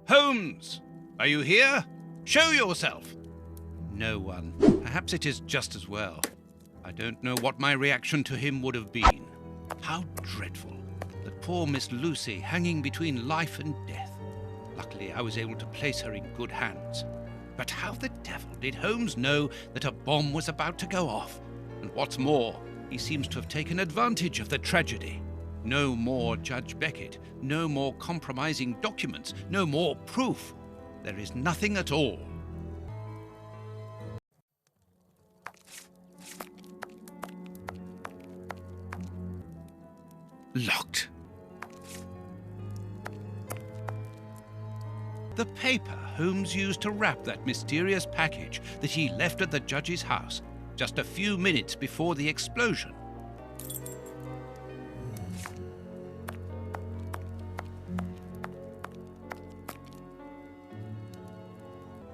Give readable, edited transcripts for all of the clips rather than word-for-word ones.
Holmes! Are you here? Show yourself! No one. Perhaps it is just as well. I don't know what my reaction to him would have been. How dreadful. That poor Miss Lucy hanging between life and death. Luckily, I was able to place her in good hands. But how the devil did Holmes know that a bomb was about to go off? And what's more, he seems to have taken advantage of the tragedy. No more Judge Beckett, no more compromising documents, no more proof. There is nothing at all. Locked. The paper Holmes used to wrap that mysterious package that he left at the judge's house just a few minutes before the explosion.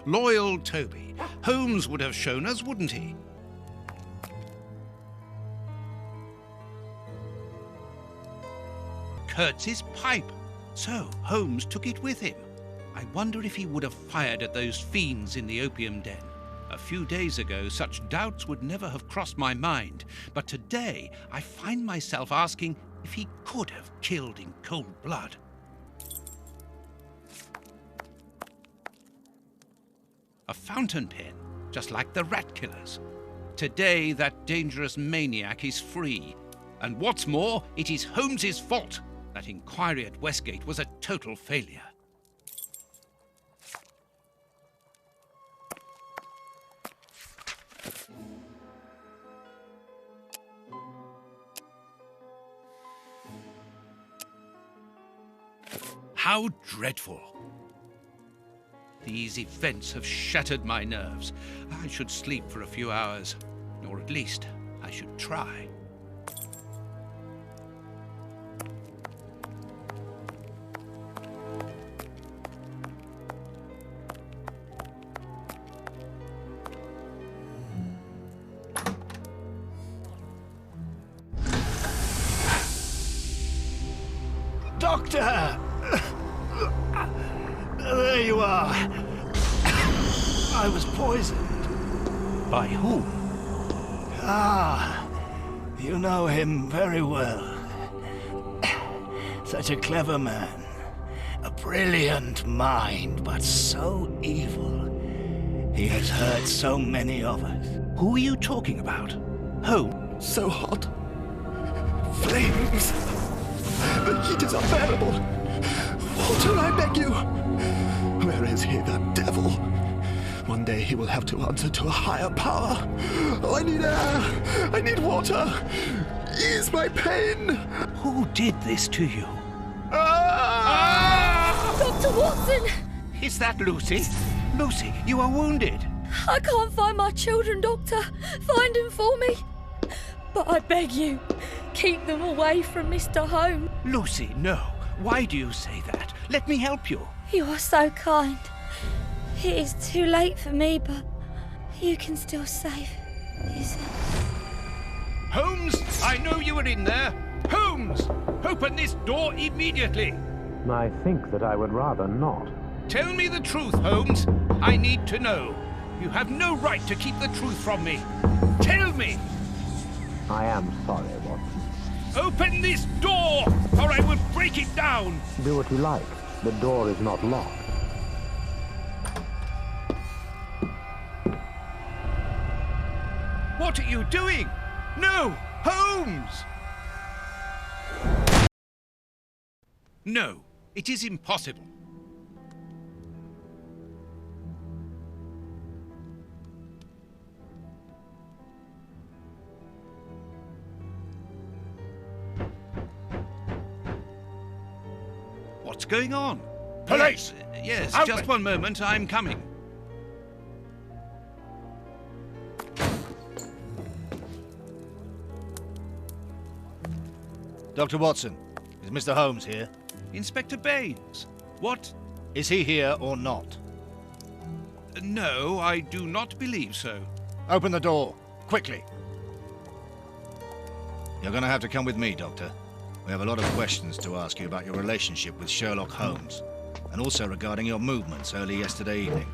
Loyal Toby. Holmes would have shown us, wouldn't he? Kurtz's pipe. So Holmes took it with him. I wonder if he would have fired at those fiends in the opium den. A few days ago, such doubts would never have crossed my mind, but today I find myself asking if he could have killed in cold blood. A fountain pen, just like the rat killers. Today, that dangerous maniac is free. And what's more, it is Holmes's fault. That inquiry at Westgate was a total failure. How dreadful. These events have shattered my nerves. I should sleep for a few hours, or at least I should try. Doctor! There you are. I was poisoned. By whom? Ah, you know him very well. Such a clever man. A brilliant mind, but so evil. He has hurt so many of us. Who are you talking about? Holmes? So hot. Flames. The heat is unbearable. Walter, I beg you. Where is he, that devil? One day he will have to answer to a higher power. Oh, I need air. I need water. Ease my pain. Who did this to you? Dr. Watson! Is that Lucy? Lucy, you are wounded. I can't find my children, Doctor. Find them for me. But I beg you, keep them away from Mr. Holmes. Lucy, no. Why do you say that? Let me help you. You are so kind. It is too late for me, but you can still save his... Holmes, I know you are in there. Holmes, open this door immediately. I think that I would rather not. Tell me the truth, Holmes. I need to know. You have no right to keep the truth from me. Tell me. I am sorry, Watson. Open this door, or I will break it down. Do what you like. The door is not locked. What are you doing? No, Holmes! No, it is impossible. What's going on? Police! Yes, Open! just one moment, I'm coming. Dr. Watson, is Mr. Holmes here? Inspector Baines, what? Is he here or not? No, I do not believe so. Open the door, quickly. You're going to have to come with me, Doctor. We have a lot of questions to ask you about your relationship with Sherlock Holmes. and also regarding your movements early yesterday evening.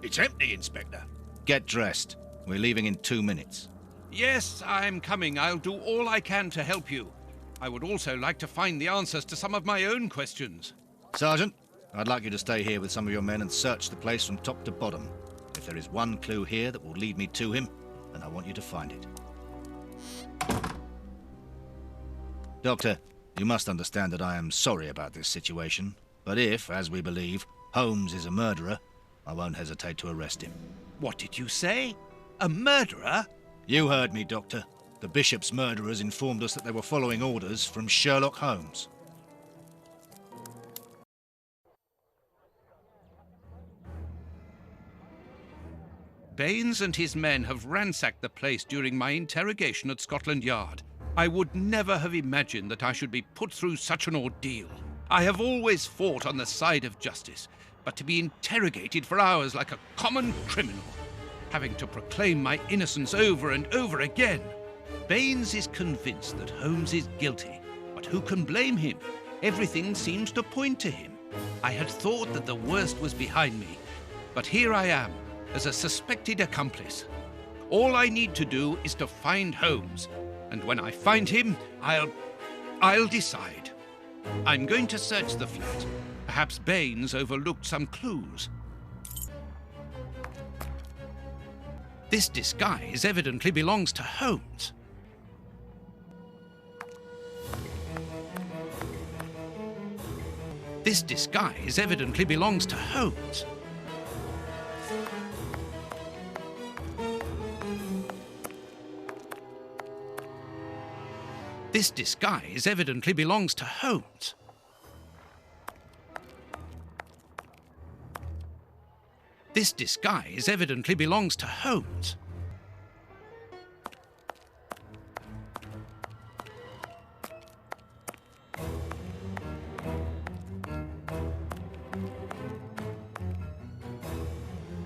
It's empty, Inspector. Get dressed. We're leaving in 2 minutes. Yes, I'm coming. I'll do all I can to help you. I would also like to find the answers to some of my own questions. Sergeant, I'd like you to stay here with some of your men and search the place from top to bottom. If there is one clue here that will lead me to him, then I want you to find it. Doctor, you must understand that I am sorry about this situation, but if, as we believe, Holmes is a murderer, I won't hesitate to arrest him. What did you say? A murderer? You heard me, Doctor. The Bishop's murderers informed us that they were following orders from Sherlock Holmes. Baines and his men have ransacked the place during my interrogation at Scotland Yard. I would never have imagined that I should be put through such an ordeal. I have always fought on the side of justice, but to be interrogated for hours like a common criminal, having to proclaim my innocence over and over again. Baines is convinced that Holmes is guilty, but who can blame him? Everything seems to point to him. I had thought that the worst was behind me, but here I am, as a suspected accomplice. All I need to do is to find Holmes, and when I find him, I'll decide. I'm going to search the flat. Perhaps Baines overlooked some clues. This disguise evidently belongs to Holmes. This disguise evidently belongs to Holmes. This disguise evidently belongs to Holmes. This disguise evidently belongs to Holmes.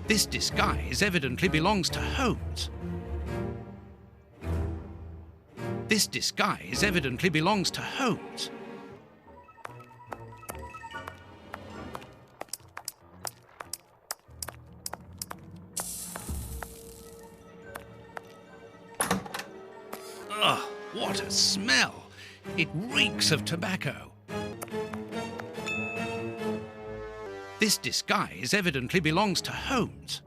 This disguise evidently belongs to Holmes. This disguise evidently belongs to Holmes. Ugh, what a smell! It reeks of tobacco. This disguise evidently belongs to Holmes.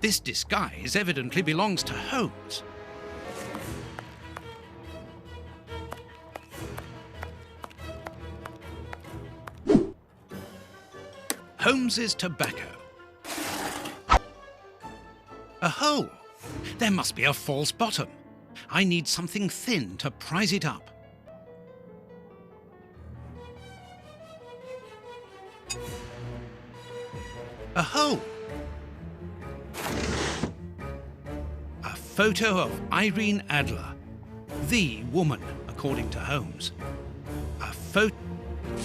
This disguise evidently belongs to Holmes. Holmes's tobacco. A hole. There must be a false bottom. I need something thin to prise it up. A hole. A photo of Irene Adler, the woman, according to Holmes.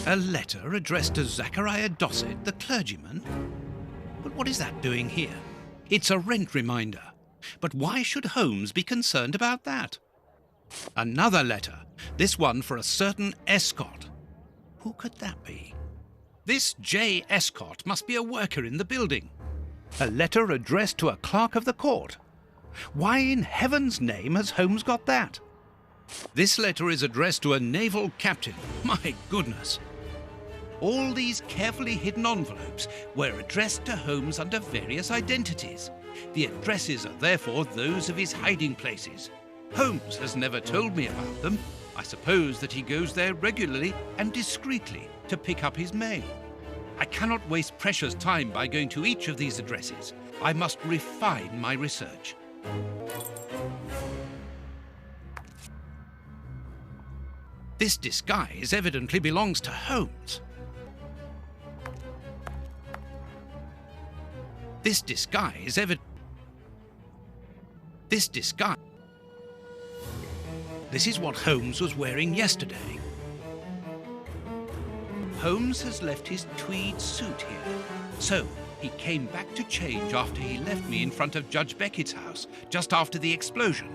A letter addressed to Zachariah Dossett, the clergyman? But what is that doing here? It's a rent reminder. But why should Holmes be concerned about that? Another letter, this one for a certain Escott. Who could that be? This J. Escott must be a worker in the building. A letter addressed to a clerk of the court. Why in heaven's name has Holmes got that? This letter is addressed to a naval captain. My goodness. All these carefully hidden envelopes were addressed to Holmes under various identities. The addresses are therefore those of his hiding places. Holmes has never told me about them. I suppose that he goes there regularly and discreetly to pick up his mail. I cannot waste precious time by going to each of these addresses. I must refine my research. This disguise evidently belongs to Holmes. This disguise This is what Holmes was wearing yesterday. Holmes has left his tweed suit here. So, he came back to change after he left me in front of Judge Beckett's house, just after the explosion.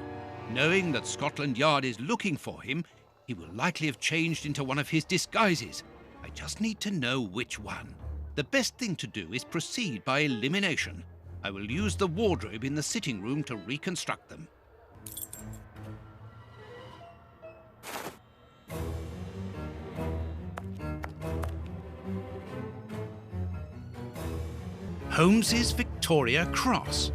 Knowing that Scotland Yard is looking for him, He will likely have changed into one of his disguises. I just need to know which one. The best thing to do is proceed by elimination. I will use the wardrobe in the sitting room to reconstruct them. Holmes's Victoria Cross.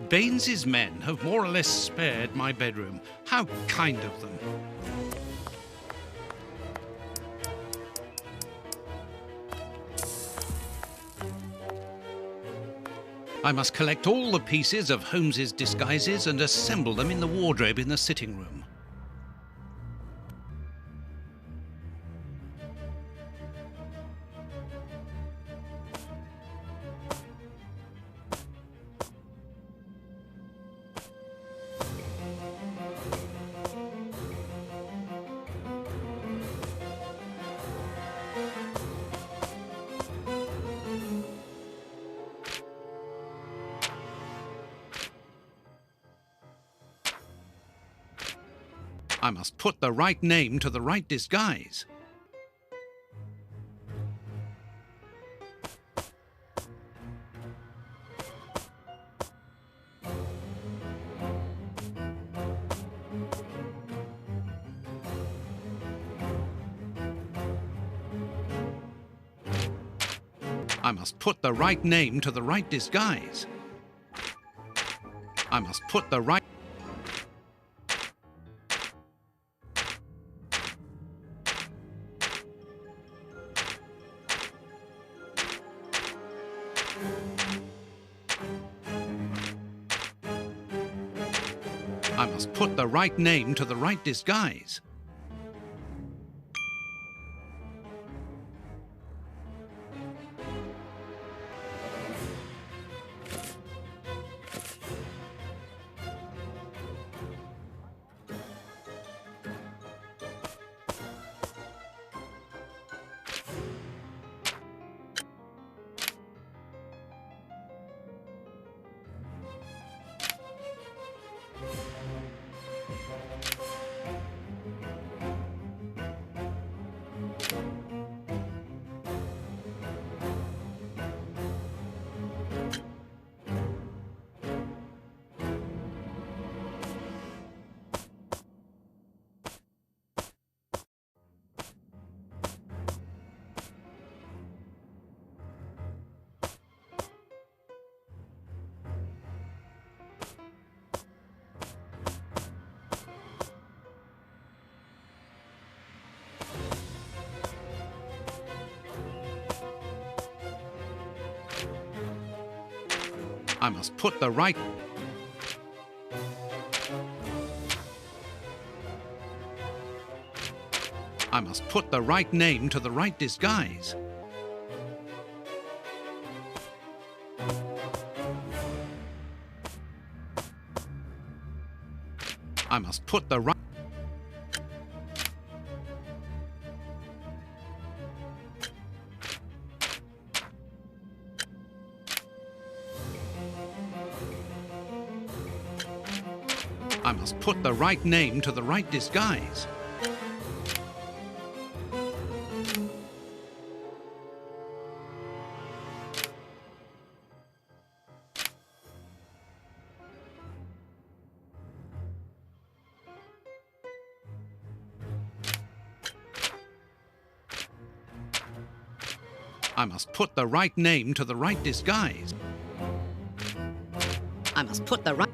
Baines's men have more or less spared my bedroom. How kind of them. I must collect all the pieces of Holmes's disguises and assemble them in the wardrobe in the sitting room. I must put the right name to the right disguise. I must put the right name to the right disguise. I must put the right... I must put the right name to the right disguise. I must put the right... I must put the right name to the right disguise. I must put the right... I must put the right name to the right disguise. I must put the right name to the right disguise. I must put the right...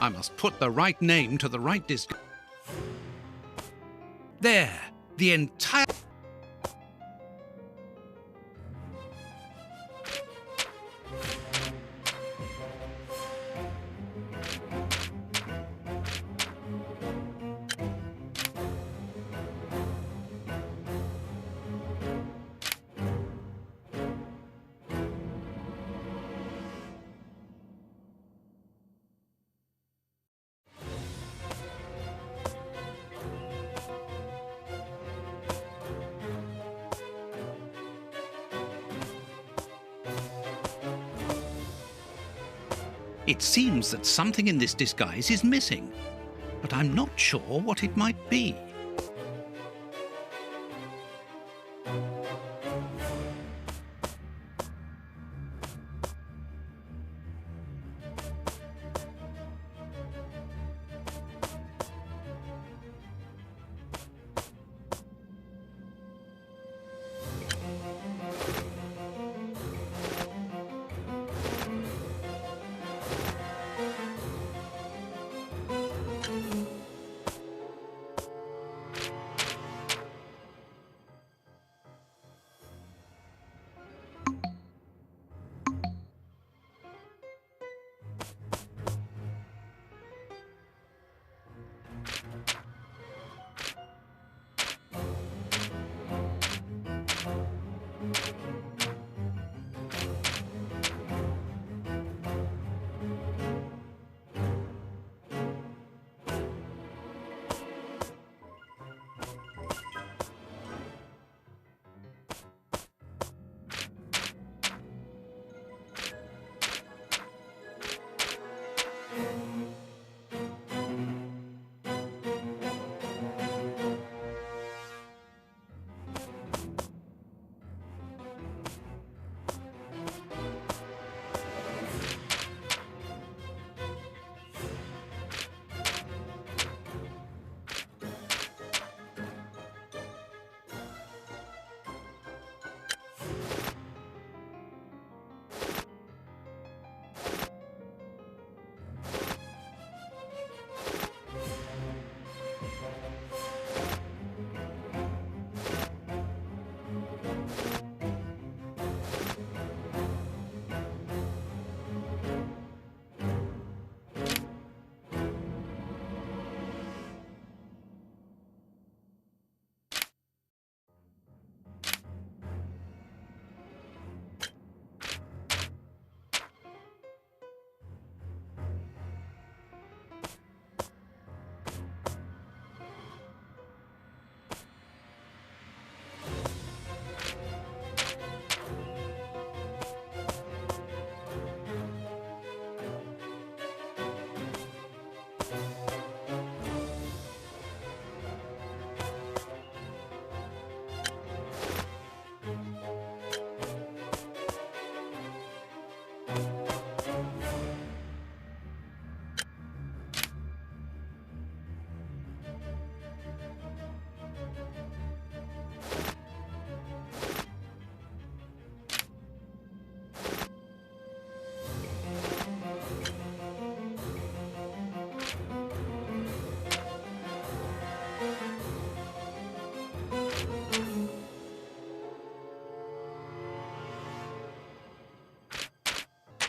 I must put the right name to the right disguise. There, the entire... It seems that something in this disguise is missing, but I'm not sure what it might be.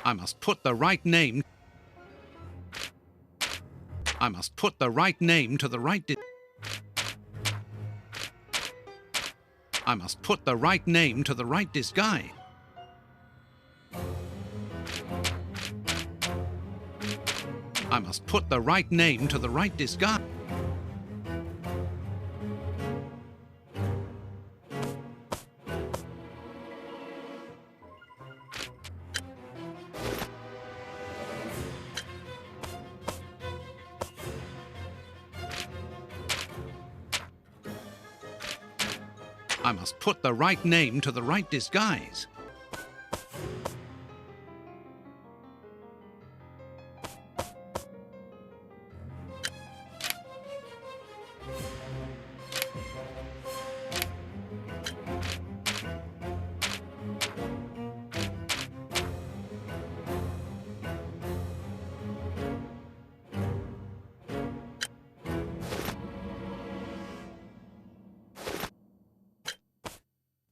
I must put the right name. I must put the right name to the right I must put the right name to the right disguise. I must put the right name to the right disguise. I must put the right name to the right disguise.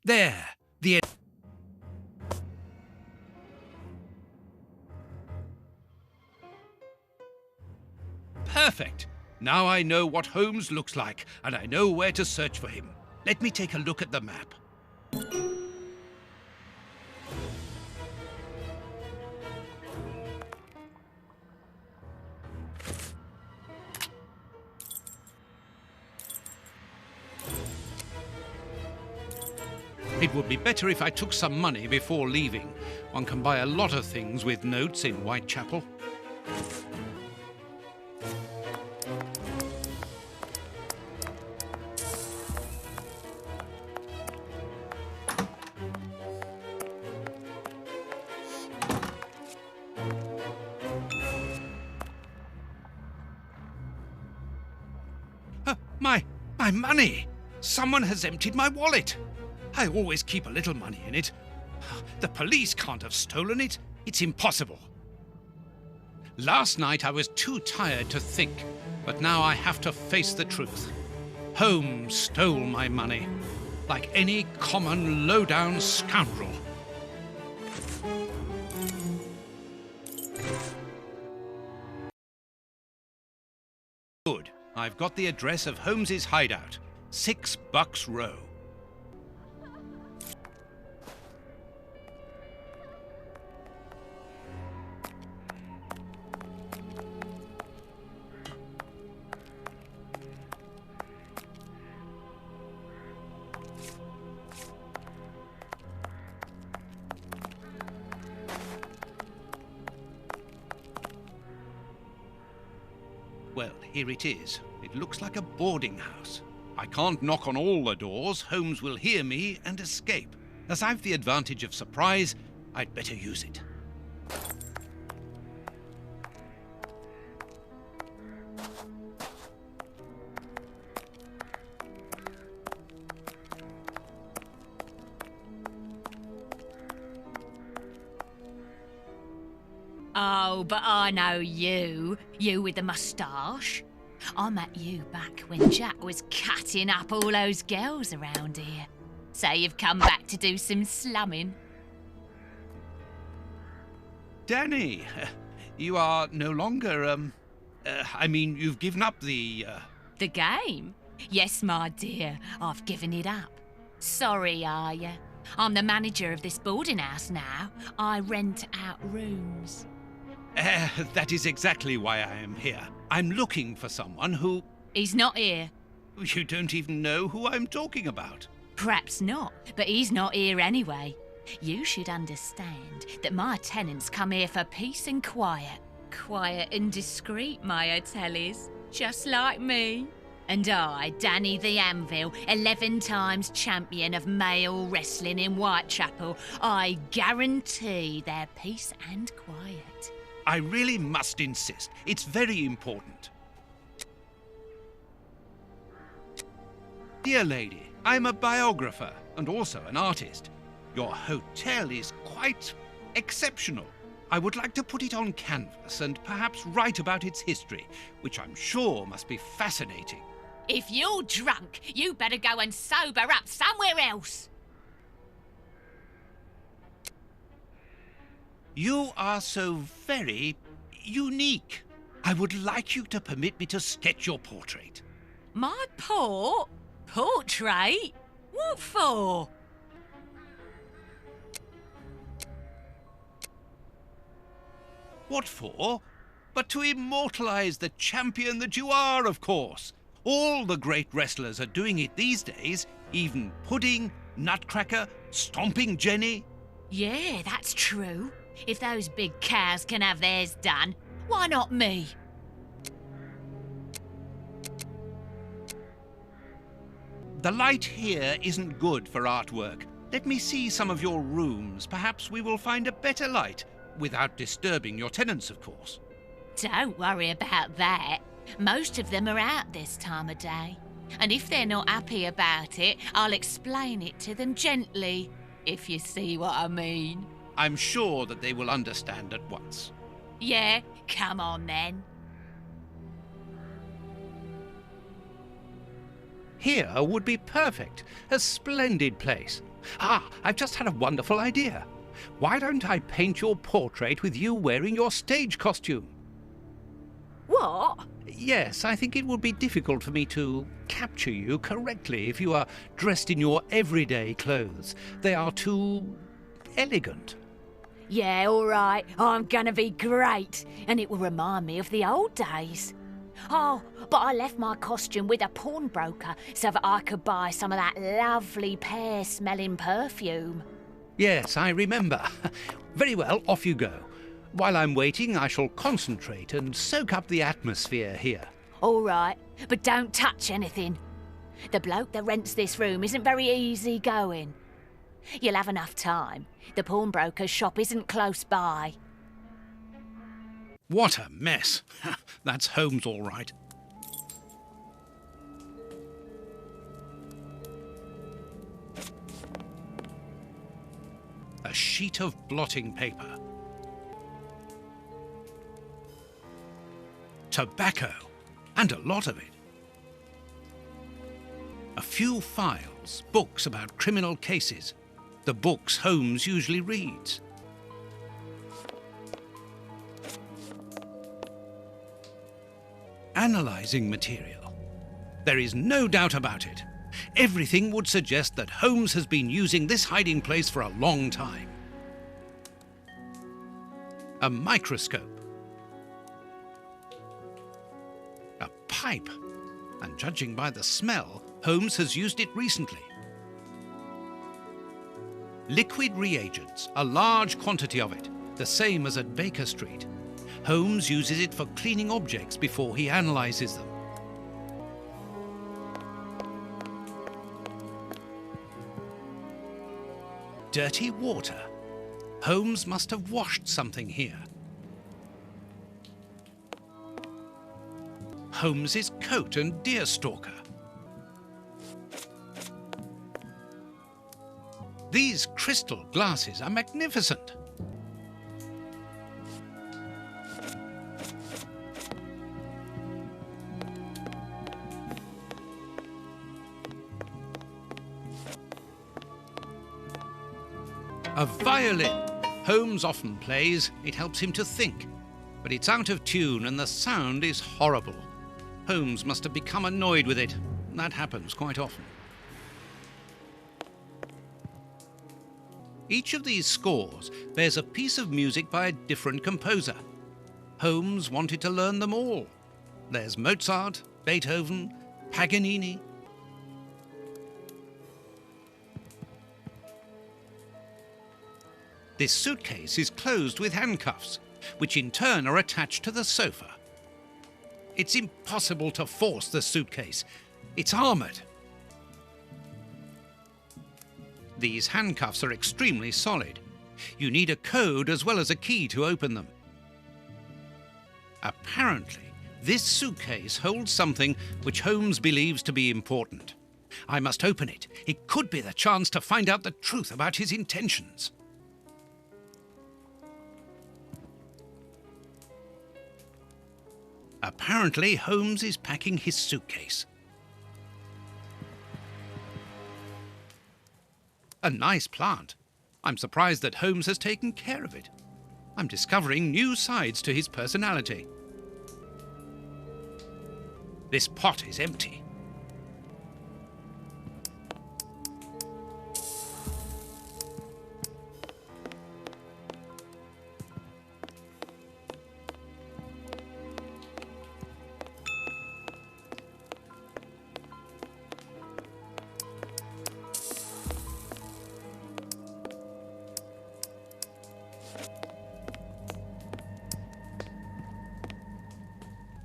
There, the Perfect. Now I know what Holmes looks like, and I know where to search for him. Let me take a look at the map. It would be better if I took some money before leaving. One can buy a lot of things with notes in Whitechapel. My money! Someone has emptied my wallet! I always keep a little money in it. The police can't have stolen it. It's impossible. Last night I was too tired to think, but now I have to face the truth. Holmes stole my money, like any common low-down scoundrel. Good. I've got the address of Holmes's hideout. 6 Bucks Row. Well, here it is. It looks like a boarding house. I can't knock on all the doors. Holmes will hear me and escape. As I've the advantage of surprise, I'd better use it. Oh, but I know you. You with the moustache. I met you back when Jack was cutting up all those girls around here. So you've come back to do some slumming. Danny, you are no longer, I mean, you've given up the, The game? Yes, my dear, I've given it up. Sorry, are you? I'm the manager of this boarding house now. I rent out rooms. That is exactly why I am here. I'm looking for someone who... He's not here. You don't even know who I'm talking about. Perhaps not, but he's not here anyway. You should understand that my tenants come here for peace and quiet. Quiet and discreet, my hotellies, just like me. And I, Danny the Anvil, 11 times champion of male wrestling in Whitechapel, I guarantee their peace and quiet. I really must insist. It's very important. Dear lady, I'm a biographer and also an artist. Your hotel is quite exceptional. I would like to put it on canvas and perhaps write about its history, which I'm sure must be fascinating. If you're drunk, you better go and sober up somewhere else. You are so very unique. I would like you to permit me to sketch your portrait. My portrait? What for? What for? But to immortalize the champion that you are, of course. All the great wrestlers are doing it these days, even Pudding, Nutcracker, Stomping Jenny. Yeah, that's true. If those big cows can have theirs done, why not me? The light here isn't good for artwork. Let me see some of your rooms. Perhaps we will find a better light, without disturbing your tenants, of course. Don't worry about that. Most of them are out this time of day. And if they're not happy about it, I'll explain it to them gently, if you see what I mean. I'm sure that they will understand at once. Yeah, come on then. Here would be perfect. A splendid place. Ah, I've just had a wonderful idea. Why don't I paint your portrait with you wearing your stage costume? What? Yes, I think it would be difficult for me to capture you correctly if you are dressed in your everyday clothes. They are too elegant. Yeah, all right. I'm gonna be great. And it will remind me of the old days. Oh, but I left my costume with a pawnbroker so that I could buy some of that lovely pear-smelling perfume. Yes, I remember. Very well, off you go. While I'm waiting, I shall concentrate and soak up the atmosphere here. All right, but don't touch anything. The bloke that rents this room isn't very easy going. You'll have enough time. The pawnbroker's shop isn't close by. What a mess. That's Holmes, all right. A sheet of blotting paper. Tobacco, and a lot of it. A few files, books about criminal cases. The books Holmes usually reads. Analyzing material. There is no doubt about it. Everything would suggest that Holmes has been using this hiding place for a long time. A microscope. A pipe. And judging by the smell, Holmes has used it recently. Liquid reagents, a large quantity of it, the same as at Baker Street. Holmes uses it for cleaning objects before he analyzes them. Dirty water. Holmes must have washed something here. Holmes's coat and deerstalker. These crystal glasses are magnificent. A violin. Holmes often plays. It helps him to think. But it's out of tune and the sound is horrible. Holmes must have become annoyed with it. That happens quite often. Each of these scores bears a piece of music by a different composer. Holmes wanted to learn them all. There's Mozart, Beethoven, Paganini. This suitcase is closed with handcuffs, which in turn are attached to the sofa. It's impossible to force the suitcase. It's armoured. These handcuffs are extremely solid. You need a code as well as a key to open them. Apparently, this suitcase holds something which Holmes believes to be important. I must open it. It could be the chance to find out the truth about his intentions. Apparently, Holmes is packing his suitcase. A nice plant. I'm surprised that Holmes has taken care of it. I'm discovering new sides to his personality. This pot is empty.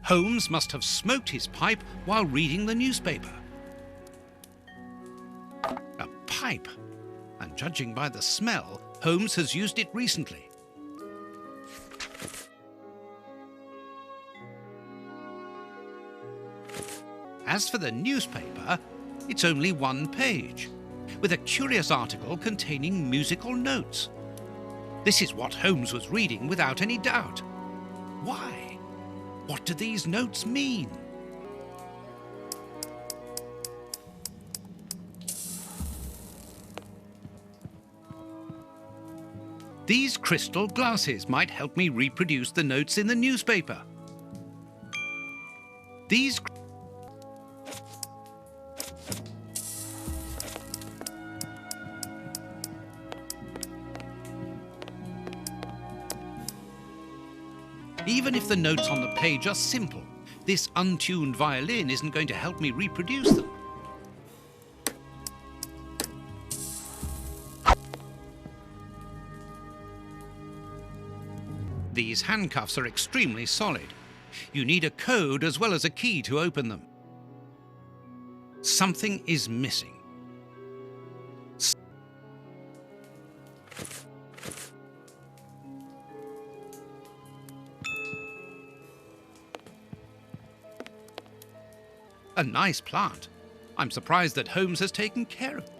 Holmes must have smoked his pipe while reading the newspaper. A pipe, and judging by the smell, Holmes has used it recently. As for the newspaper, it's only one page, with a curious article containing musical notes. This is what Holmes was reading without any doubt. Why? What do these notes mean? These crystal glasses might help me reproduce the notes in the newspaper. These Even if the notes on the page are simple, this untuned violin isn't going to help me reproduce them. These handcuffs are extremely solid. You need a code as well as a key to open them. Something is missing. A nice plant. I'm surprised that Holmes has taken care of it.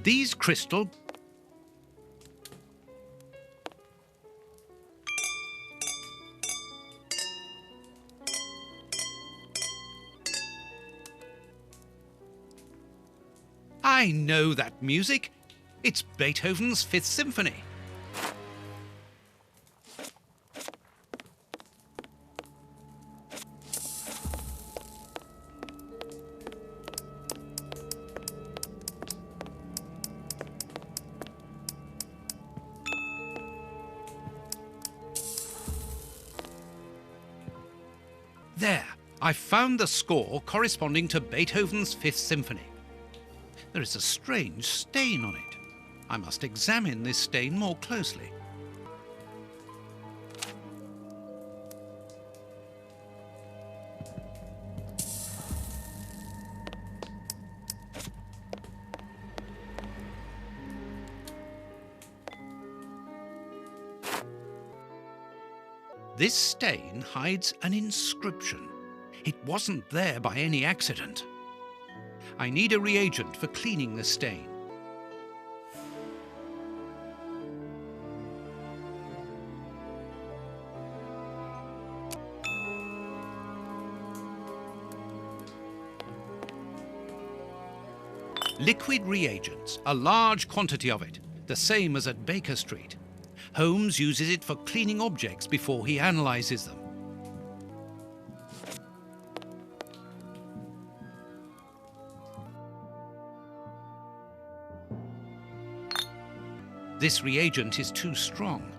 These crystal I know that music. It's Beethoven's Fifth Symphony. There, I found the score corresponding to Beethoven's Fifth Symphony. There is a strange stain on it. I must examine this stain more closely. This stain hides an inscription. It wasn't there by any accident. I need a reagent for cleaning the stain. Liquid reagents, a large quantity of it, the same as at Baker Street. Holmes uses it for cleaning objects before he analyzes them. This reagent is too strong.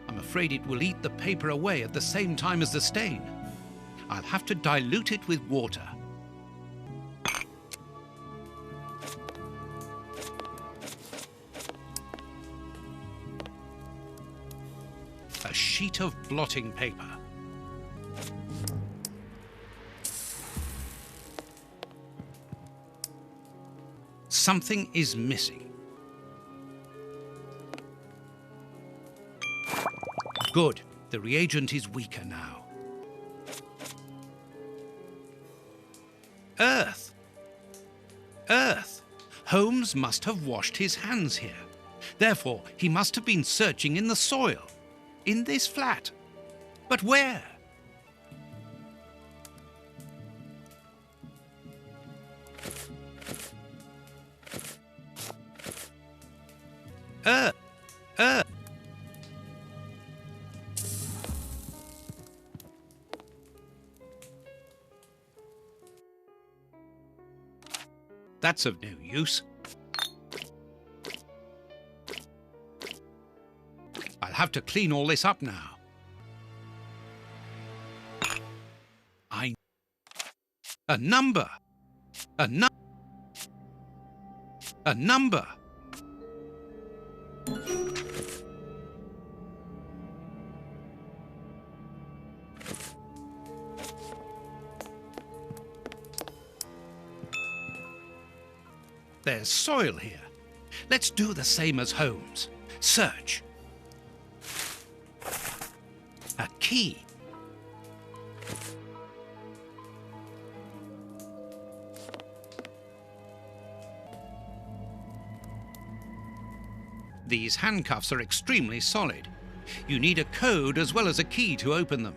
I'm afraid it will eat the paper away at the same time as the stain. I'll have to dilute it with water. A sheet of blotting paper. Something is missing. Good. The reagent is weaker now. Earth. Earth. Holmes must have washed his hands here. Therefore, he must have been searching in the soil. In this flat. But where? That's of no use. I'll have to clean all this up now. A number. A number. There's soil here. Let's do the same as Holmes. Search. A key. These handcuffs are extremely solid. You need a code as well as a key to open them.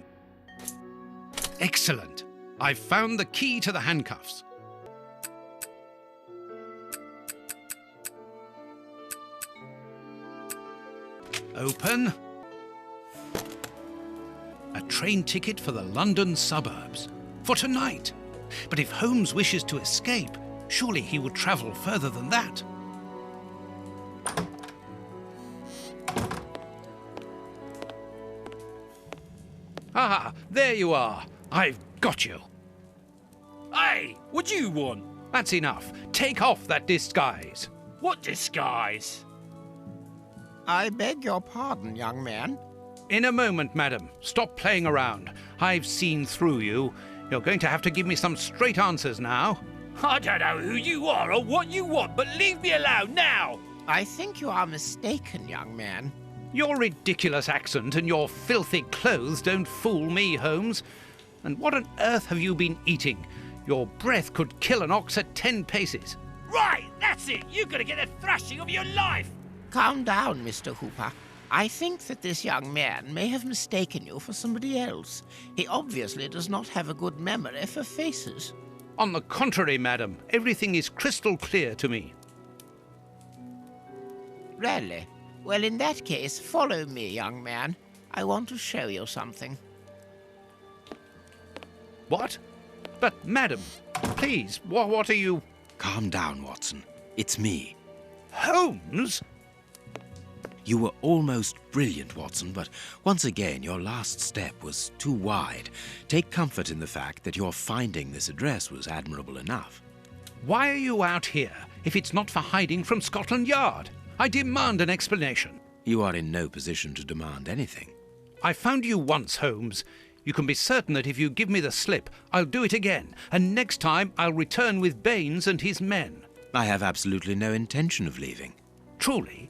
Excellent. I've found the key to the handcuffs. Open. A train ticket for the London suburbs. For tonight. But if Holmes wishes to escape, surely he would travel further than that. Ah, there you are. I've got you. Hey, what do you want? That's enough. Take off that disguise. What disguise? I beg your pardon, young man. In a moment, madam. Stop playing around. I've seen through you. You're going to have to give me some straight answers now. I don't know who you are or what you want, but leave me alone now! I think you are mistaken, young man. Your ridiculous accent and your filthy clothes don't fool me, Holmes. And what on earth have you been eating? Your breath could kill an ox at 10 paces. Right, that's it! You're gonna get the thrashing of your life! Calm down, Mr. Hooper. I think that this young man may have mistaken you for somebody else. He obviously does not have a good memory for faces. On the contrary, madam, everything is crystal clear to me. Really? Well, in that case, follow me, young man. I want to show you something. What? But, madam, please, what are you... Calm down, Watson. It's me. Holmes? You were almost brilliant, Watson, but once again, your last step was too wide. Take comfort in the fact that your finding this address was admirable enough. Why are you out here if it's not for hiding from Scotland Yard? I demand an explanation. You are in no position to demand anything. I found you once, Holmes. You can be certain that if you give me the slip, I'll do it again, and next time I'll return with Baines and his men. I have absolutely no intention of leaving. Truly?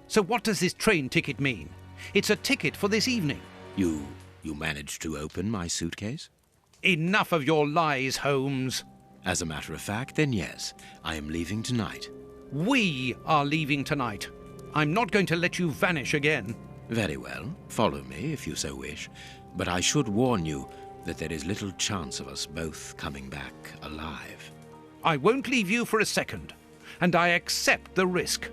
So what does this train ticket mean? It's a ticket for this evening. You managed to open my suitcase? Enough of your lies, Holmes. As a matter of fact, then yes, I am leaving tonight. We are leaving tonight. I'm not going to let you vanish again. Very well. Follow me if you so wish. But I should warn you that there is little chance of us both coming back alive. I won't leave you for a second, and I accept the risk.